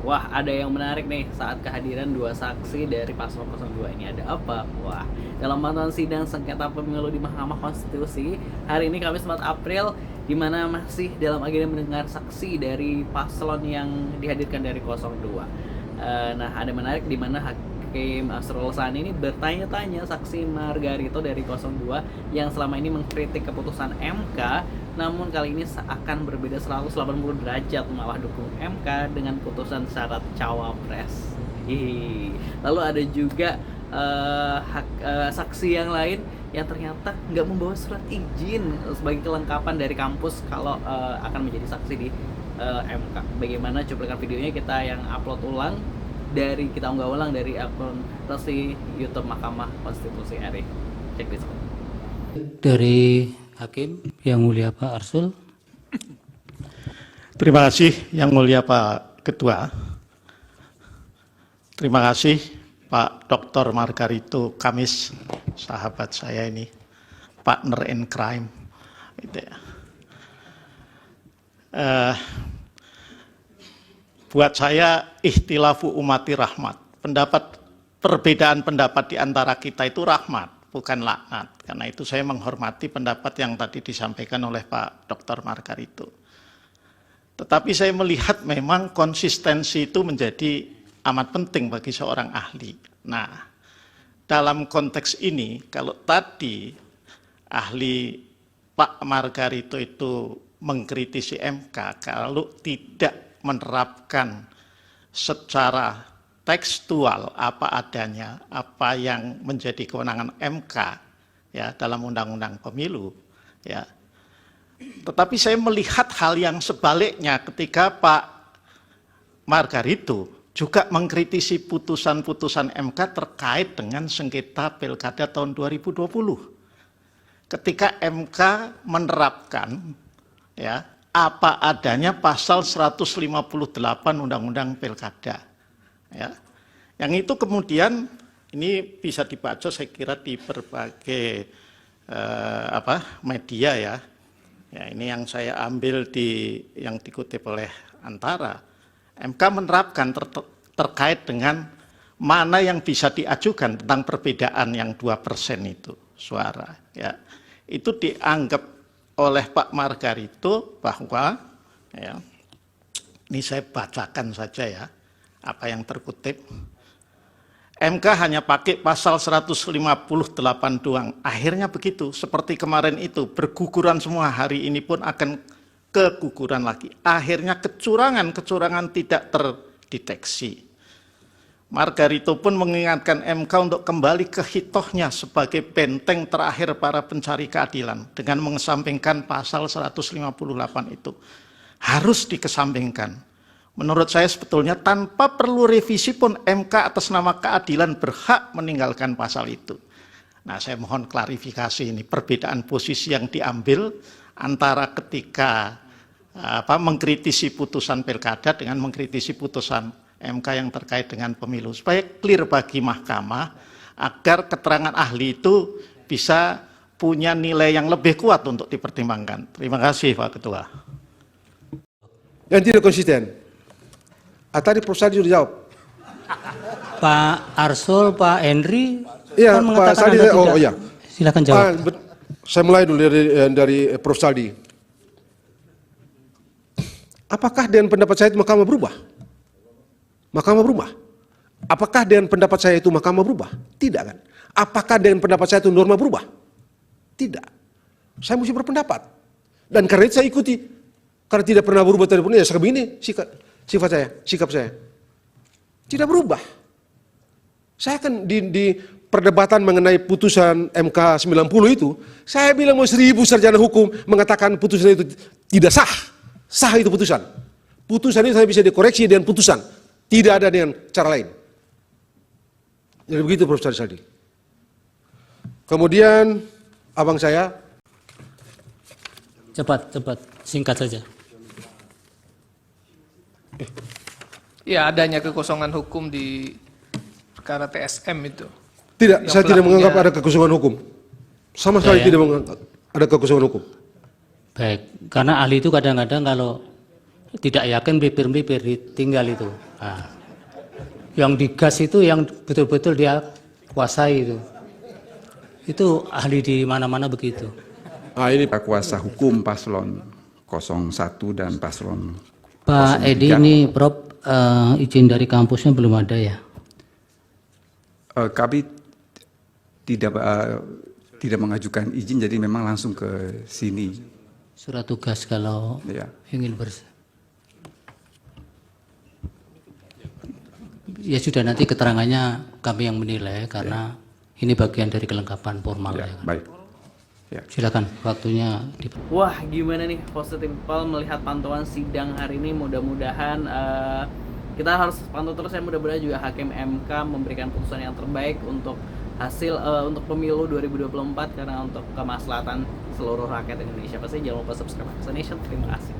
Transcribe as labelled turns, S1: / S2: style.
S1: Wah, ada yang menarik nih saat kehadiran dua saksi dari paslon 02 ini. Ada apa? Wah, dalam pantauan sidang sengketa pemilu di Mahkamah Konstitusi hari ini Kamis 4 April, di mana masih dalam agenda mendengar saksi dari paslon yang dihadirkan dari 02. Nah, ada menarik di mana Hakim Asrul Sani ini bertanya-tanya saksi Margarito dari 02 yang selama ini mengkritik keputusan MK, namun kali ini akan berbeda 180 derajat, malah dukung MK dengan putusan syarat cawapres. Lalu ada juga saksi yang lain yang ternyata nggak membawa surat izin sebagai kelengkapan dari kampus kalau akan menjadi saksi di MK. Bagaimana cuplikan videonya kita yang upload ulang kita unggah ulang dari akun resmi YouTube Mahkamah Konstitusi RI. Cek di sana.
S2: Dari Hakim yang mulia Pak Arsul.
S3: Terima kasih yang mulia Pak Ketua. Terima kasih Pak Dr. Margarito Kamis, sahabat saya ini, partner in crime. Gitu ya. Buat saya ikhtilafu umati rahmat. Perbedaan pendapat di antara kita itu rahmat, bukan laknat. Karena itu saya menghormati pendapat yang tadi disampaikan oleh Pak Dr. Margarito. Tetapi saya melihat memang konsistensi itu menjadi amat penting bagi seorang ahli. Nah, dalam konteks ini, kalau tadi ahli Pak Margarito itu mengkritisi MK, kalau tidak menerapkan secara tekstual apa adanya, apa yang menjadi kewenangan MK ya dalam Undang-Undang Pemilu ya. Tetapi saya melihat hal yang sebaliknya ketika Pak Margarito juga mengkritisi putusan-putusan MK terkait dengan sengketa Pilkada tahun 2020. Ketika MK menerapkan ya apa adanya pasal 158 Undang-Undang Pilkada. Ya. Yang itu kemudian ini bisa dibaca saya kira di berbagai media ya. Ya, ini yang saya ambil yang dikutip oleh Antara. MK menerapkan terkait dengan mana yang bisa diajukan tentang perbedaan yang 2% itu suara. Ya. Itu dianggap oleh Pak Margarito bahwa ya, ini saya bacakan saja ya apa yang terkutip. MK hanya pakai pasal 158 doang. Akhirnya begitu, seperti kemarin itu berguguran semua, hari ini pun akan keguguran lagi. Akhirnya kecurangan tidak terdeteksi. Margarito pun mengingatkan MK untuk kembali ke hitohnya sebagai benteng terakhir para pencari keadilan dengan mengesampingkan pasal 158 itu. Harus dikesampingkan. Menurut saya sebetulnya tanpa perlu revisi pun MK atas nama keadilan berhak meninggalkan pasal itu. Nah, saya mohon klarifikasi ini perbedaan posisi yang diambil antara ketika mengkritisi putusan Pilkada dengan mengkritisi putusan MK yang terkait dengan pemilu, supaya clear bagi mahkamah agar keterangan ahli itu bisa punya nilai yang lebih kuat untuk dipertimbangkan. Terima kasih Pak Ketua.
S4: Yang tidak konsisten. Tadi Prof. Sadi sudah jawab.
S2: Pak Arsul, Pak Henry
S4: Iya,
S2: kan
S4: Pak
S2: mengatakan
S4: Sadi.
S2: Anda tidak.
S4: Oh iya.
S2: Silakan jawab.
S4: Saya mulai dulu dari Prof. Sadi. Apakah dengan pendapat saya itu Mahkamah berubah? Mahkamah berubah. Apakah dengan pendapat saya itu Mahkamah berubah? Tidak kan? Apakah dengan pendapat saya itu norma berubah? Tidak. Saya mesti berpendapat. Dan karena itu saya ikuti. Karena tidak pernah berubah dari pun ya begini sikap saya. Tidak berubah. Saya kan di perdebatan mengenai putusan MK 90 itu, saya bilang mau 1000 sarjana hukum mengatakan putusan itu tidak sah. Sah itu putusan. Putusan itu saya bisa dikoreksi dengan putusan. Tidak ada dengan cara lain. Jadi begitu Prof. Sadi. Kemudian abang saya.
S2: Cepat, singkat saja.
S5: Ya, adanya kekosongan hukum di perkara TSM itu.
S4: Tidak, saya tidak menganggap ada kekosongan hukum. Sama sekali tidak menganggap ada kekosongan hukum.
S2: Baik, karena ahli itu kadang-kadang kalau tidak yakin melipir-melipir ditinggal itu. Nah, yang digas itu yang betul-betul dia kuasai itu. Itu ahli di mana-mana begitu.
S6: Ini kuasa hukum paslon 01 dan paslon
S2: Pak
S6: 03.
S2: Edi ini Prof izin dari kampusnya belum ada ya?
S6: Kami tidak mengajukan izin, jadi memang langsung ke sini.
S2: Surat tugas kalau
S6: Ya.
S2: ingin ya sudah, nanti keterangannya kami yang menilai karena ini bagian dari kelengkapan formal
S6: Ya,
S2: ya.
S6: baik. Ya.
S2: Silakan waktunya
S1: Wah, gimana nih Positive People melihat pantauan sidang hari ini? Mudah-mudahan kita harus pantau terus ya, mudah-mudahan juga Hakim MK memberikan putusan yang terbaik untuk hasil untuk pemilu 2024 karena untuk kemaslahatan seluruh rakyat Indonesia. Pasti jangan lupa subscribe Access Nation. Terima kasih.